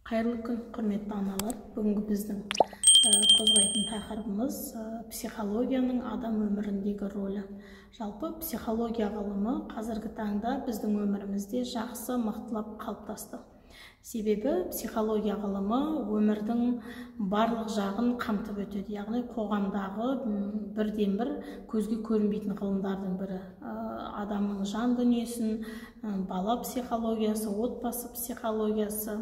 Қайырлы күн, құрметті аналар. Бүгінгі біздің қозғайтын тақырыбымыз психологияның адам өміріндегі рөлі. Жалпы психология ғылымы қазіргі таңда біздің өмірімізде жақсы мықтылап қалыптасты. Себебі психология ғылымы өмірдің барлық жағын қамтып өтеді. Яғни қоғамдағы бірден бір көзге көрінбейтін ғылымдардың бірі. Адамның жан дүниесін, бала психологиясы, отбасы психологиясы,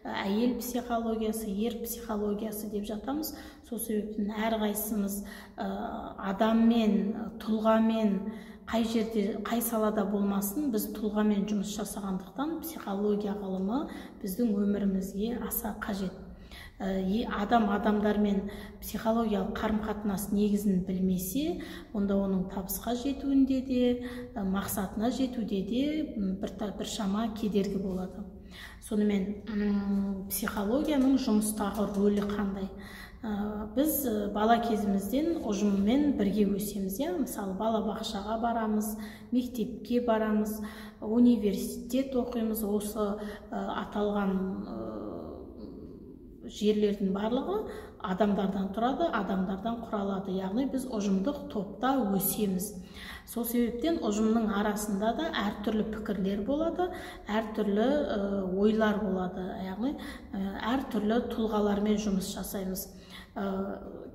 әйел психологиясы, ер психологиясы деп жатамыз. Сол себептен әрқайсымыз адаммен, тұлғамен, қай жерде, қай салада болмасын, біз тұлғамен жұмыс жасағандықтан психология ғылымы біздің өмірімізге аса қажет. Адамдармен психологиялық қарым-қатынас негізін білмесе, онда оның табысқа жетуінде де, мақсатына жетуде де біршама кедергі болады. Сонымен психологияның жұмыстағы рөлі қандай? Біз бала кезімізден ұжыммен бірге өсеміз. Мысалы, балабақшаға барамыз, мектепке барамыз, университет оқимыз. Осы аталған жерлердің барлығы адамдардан тұрады, адамдардан құралады. Яғни біз ұжымдық топта өсеміз. Сол себептен ұжымның арасында да әртүрлі пікірлер болады, әртүрлі ойлар болады. Яғни әртүрлі тұлғалармен жұмыс жасаймыз.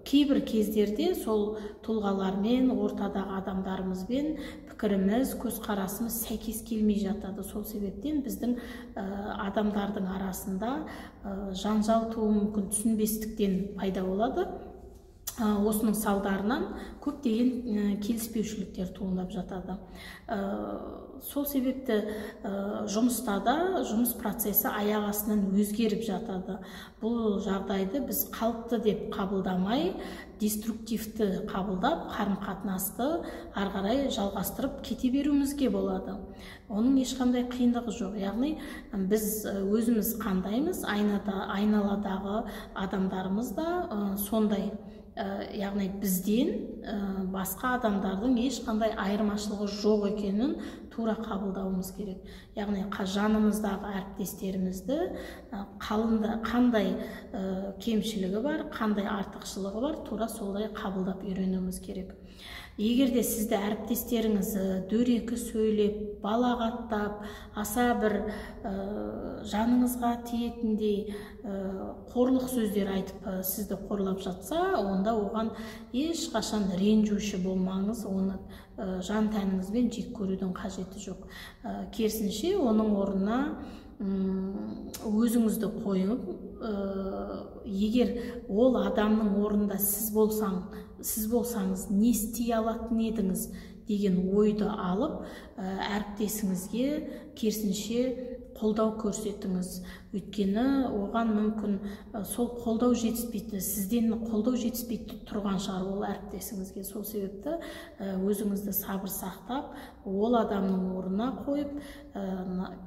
Кейбір кездерде сол тұлғалармен, ортадағы адамдарымызбен пікіріміз, көзқарасымыз сәйкес келмей жатады. Сол себептен біздің адамдардың арасында жанжал тууы мүмкін, түсінбестіктен пайда болады. Осының салдарынан көптеген келіспеушіліктер туындап жатады. Сол себепті жұмыста да жұмыс процесі аяқ астынан өзгеріп жатады. Бұл жағдайды біз қалыпты деп қабылдамай, деструктивті қабылдап, қарым-қатынасты ары қарай жалғастырып кете беруімізге болады. Оның ешқандай қиындығы жоқ. Яғни біз өзіміз қандаймыз, айналадағы адамдарымыз да сондай. Яғни бізден басқа адамдардың ешқандай айырмашылығы жоқ екенін тура қабылдауымыз керек. Яғни жанымыздағы әріптестерімізді қандай кемшілігі бар, қандай артықшылығы бар, тура солай қабылдап үйренуіміз керек. Егерде сізді әріптестеріңіз дөрекі сөйлеп, балағаттап, аса бір жаныңызға тиетіндей қорлық сөздер айтып сізді қорлап жатса, онда оған ешқашан ренжуші болмаңыз, оны жан тәніңізбен жек көрудің қажеті жоқ. Керісінше оның орнына өзіңізді қойып, егер ол адамның орнында сіз болсаңыз не істей алатын едіңіз деген ойды алып, әріптесіңізге керісінше қолдау көрсетіңіз. Өйткені оған мүмкін сол қолдау жетіспейді, сізден қолдау жетіспейді тұрған шығар ол әріптесіңізге. Сол себепті өзіңізді сабыр сақтап, ол адамның орнына қойып,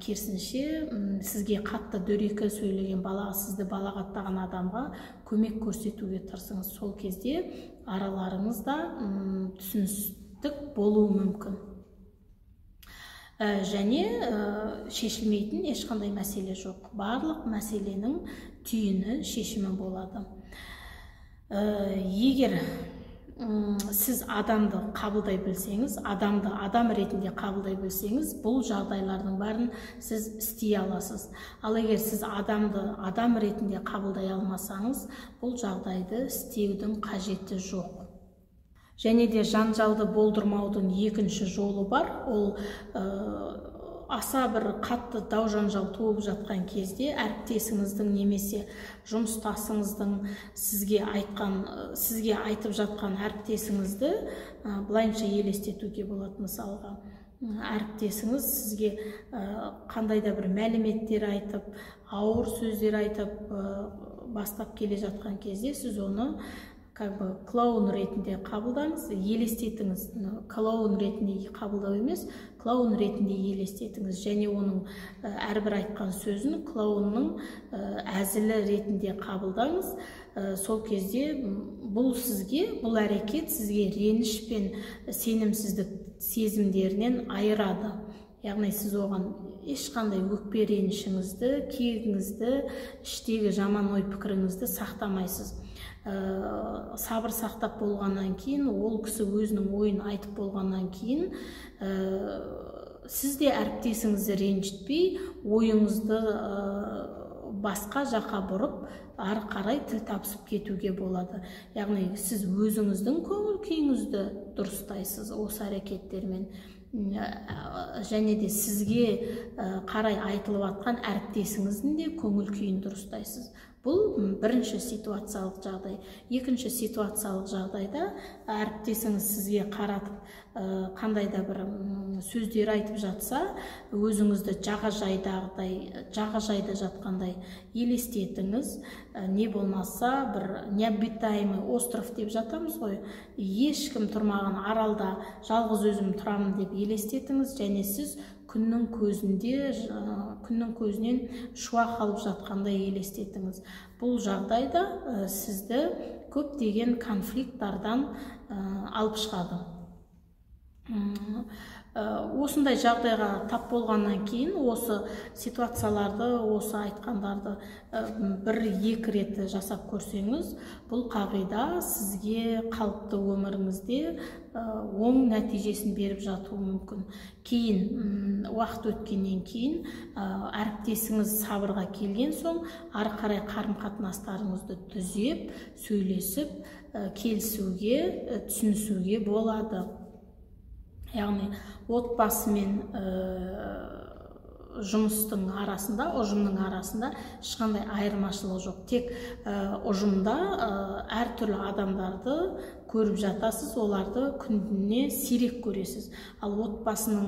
керісінше сізге қатты дөрекі сөйлеген сізді балағаттаған адамға көмек көрсетуге тырысыңыз. Сол кезде араларыңызда түсіністік болуы мүмкін. Және шешілмейтін ешқандай мәселе жоқ. Барлық мәселенің түйіні шешімі болады. Егер сіз адамды қабылдай білсеңіз, адамды адам ретінде қабылдай білсеңіз, бұл жағдайлардың бәрін сіз істей аласыз. Ал егер сіз адамды адам ретінде қабылдай алмасаңыз, бұл жағдайды істеудің қажеті жоқ. Және де жанжалды болдырмаудың екінші жолы бар. Ол аса бір қатты дау жанжал туып жатқан кезде әріптесіңіздің немесе жұмыстасыңыздың сізге айтып жатқан әріптесіңізді былайынша елестетуге болады. Мысалға, әріптесіңіз сізге қандай да бір мәліметтер айтып, ауыр сөздер айтып бастап келе жатқан кезде сіз оны клоун ретінде қабылдаңыз, елестетіңіз. Клоун ретінде қабылдау емес, клоун ретінде елестетіңіз. Және оның әрбір айтқан сөзін клоунның әзілі ретінде қабылдаңыз. Сол кезде бұл әрекет сізге реніш пен сенімсіздік сезімдерінен айырады. Яғни сіз оған ешқандай өкпе ренішіңізді, кегіңізді, іштегі жаман ой пікіріңізді сақтамайсыз. Сабыр сақтап болғаннан кейін, ол кісі өзінің ойын айтып болғаннан кейін, сіз де әріптесіңізді ренжітпей, ойыңызды басқа жаққа бұрып, ары қарай тіл табысып кетуге болады. Яғни сіз өзіңіздің көңіл күйіңізді дұрыстайсыз осы әрекеттермен. Және де сізге қарай айтылып жатқан әріптесіңіздің де көңіл күйін дұрыстайсыз. Бұл бірінші ситуациялық жағдай. Екінші ситуациялық жағдайда әріптесіңіз сізге қаратып қандай да бір сөздер айтып жатса, өзіңізді жағажайда жатқандай елестетіңіз. Не болмаса бір необитаемый остров деп жатамыз ғой, ешкім тұрмаған аралда жалғыз өзім тұрамын деп елестетіңіз, және сіз күннің көзінен шуақ алып жатқандай елестетіңіз. Бұл жағдайда сізді көптеген конфликттардан алып шығады. Осындай жағдайға тап болғаннан кейін осы ситуацияларды, осы айтқандарды бір-екі рет жасап көрсеңіз, бұл қағида сізге қалыпты өміріңізде оң нәтижесін беріп жатуы мүмкін. Кейін, уақыт өткеннен кейін, әріптесіңіз сабырға келген соң, ары қарай қарым-қатынастарыңызды түзеп, сөйлесіп, келісуге, түсінісуге болады. Яғни отбасы мен жұмыстың арасында, ұжымның арасында ешқандай айырмашылық жоқ. Тек ұжымда әртүрлі адамдарды көріп жатасыз, оларды күніне сирек көресіз. Ал отбасының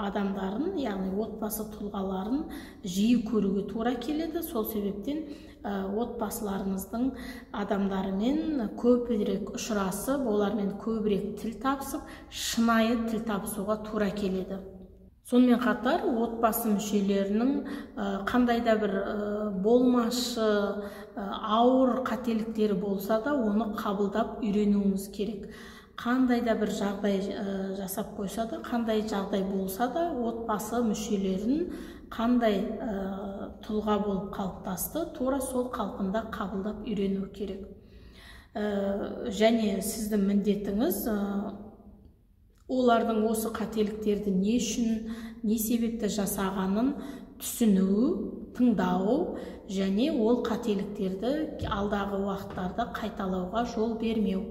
адамдарын, яғни отбасы тұлғаларын жиі көруге тура келеді. Сол себептен отбасыларыңыздың адамдарымен көбірек ұшырасып, олармен көбірек тіл табысып, шынайы тіл табысуға тура келеді. Сонымен қатар, отбасы мүшелерінің қандай да бір болмашы, ауыр қателіктері болса да, оны қабылдап үйренуіңіз керек. Қандай да бір жағдай жасап қойса да, қандай жағдай болса да, отбасы мүшелерін қандай тұлға болып қалыптасты, тура сол қалпында қабылдап үйрену керек. Және сіздің міндетіңіз олардың осы қателіктерді не үшін, не себепті жасағанын түсіну, тыңдау және ол қателіктерді алдағы уақыттарда қайталауға жол бермеу.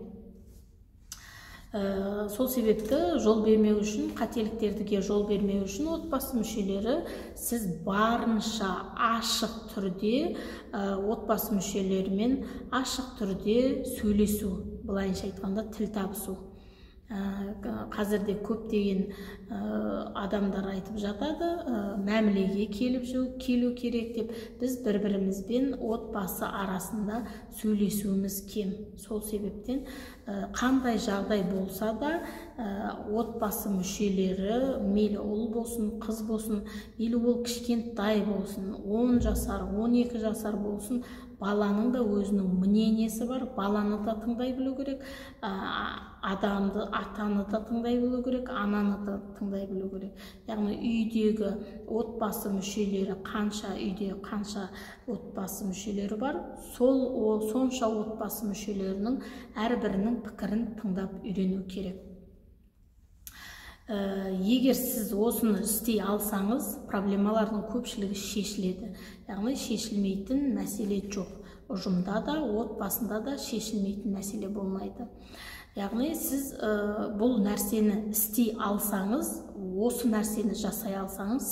Сол себепті жол бермеу үшін, қателіктерге жол бермеу үшін отбасы мүшелері сіз барынша ашық түрде отбасы мүшелерімен ашық түрде сөйлесу, былайынша айтқанда тіл табысу. Қазірде көптеген адамдар айтып жатады, мәмілеге келу керек деп. Біз бір-бірімізбен отбасы арасында сөйлесуіміз кем. Сол себептен қандай жағдай болса да, отбасы мүшелері, мейлі ұл болсын, қыз болсын, мейлі ол кішкентай болсын, 10 жасар, 12 жасар болсын, баланың да өзінің мнениесі бар, баланы да тыңдай білу керек, атаны да тыңдай білу керек, ананы да тыңдай білу керек. Яғни үйдегі отбасы мүшелері қанша, үйде қанша отбасы мүшелері бар, сонша отбасы мүшелерінің әрбірінің пікірін тыңдап үйрену керек. Егер сіз осыны істей алсаңыз, проблемалардың көпшілігі шешіледі. Яғни шешілмейтін мәселе жоқ. Ұжымда да, отбасында да шешілмейтін мәселе болмайды. Яғни сіз бұл нәрсені істей алсаңыз, осы нәрсені жасай алсаңыз,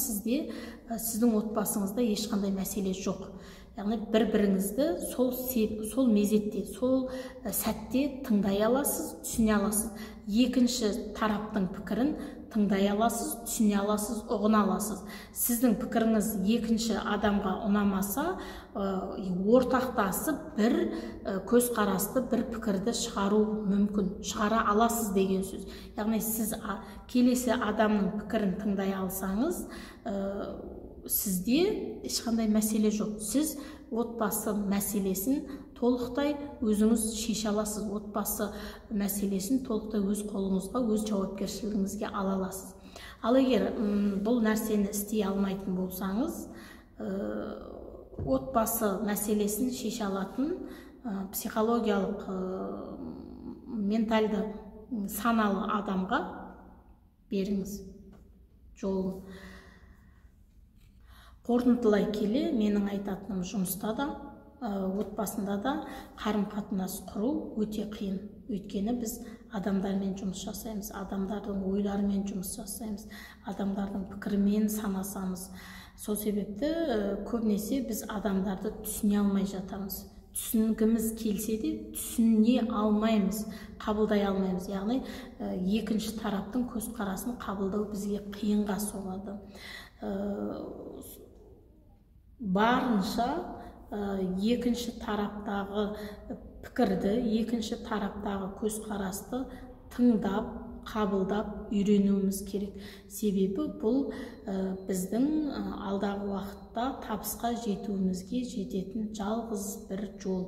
сіздің отбасыңызда ешқандай мәселе жоқ. Яғни бір-біріңізді сол мезетте, сол сәтте тыңдай аласыз, түсіне аласыз. Екінші тараптың пікірін тыңдай аласыз, түсіне аласыз, ұғына аласыз. Сіздің пікіріңіз екінші адамға ұнамаса, ортақтасып бір көзқарасты, бір пікірді шығару мүмкін, шығара аласыз деген сөз. Яғни сіз келесі адамның пікірін тыңдай алсаңыз, сізде ешқандай мәселе жоқ. Сіз отбасы мәселесін толықтай өзіңіз шеше аласыз. Отбасы мәселесін толықтай өз қолыңызға, өз жауапкершілігіңізге ала аласыз. Ал егер бұл нәрсені істей алмайтын болсаңыз, отбасы мәселесін шеше алатын психологиялық, ментальды, саналы адамға беріңіз жолын. Қорытындылай келе, менің айтатыным, жұмыста да, отбасында да қарым-қатынас құру өте қиын. Өйткені біз адамдармен жұмыс жасаймыз, адамдардың ойларымен жұмыс жасаймыз, адамдардың пікірімен санасамыз. Сол себепті көбінесе біз адамдарды түсіне алмай жатамыз. Түсінгіміз келсе де түсіне алмаймыз, қабылдай алмаймыз. Яғни екінші тараптың көзқарасын қабылдау бізге қиынға соғады. Барынша екінші тараптағы пікірді, екінші тараптағы көзқарасты тыңдап, қабылдап үйренуіміз керек. Себебі бұл біздің алдағы уақытта табысқа жетуімізге жететін жалғыз бір жол.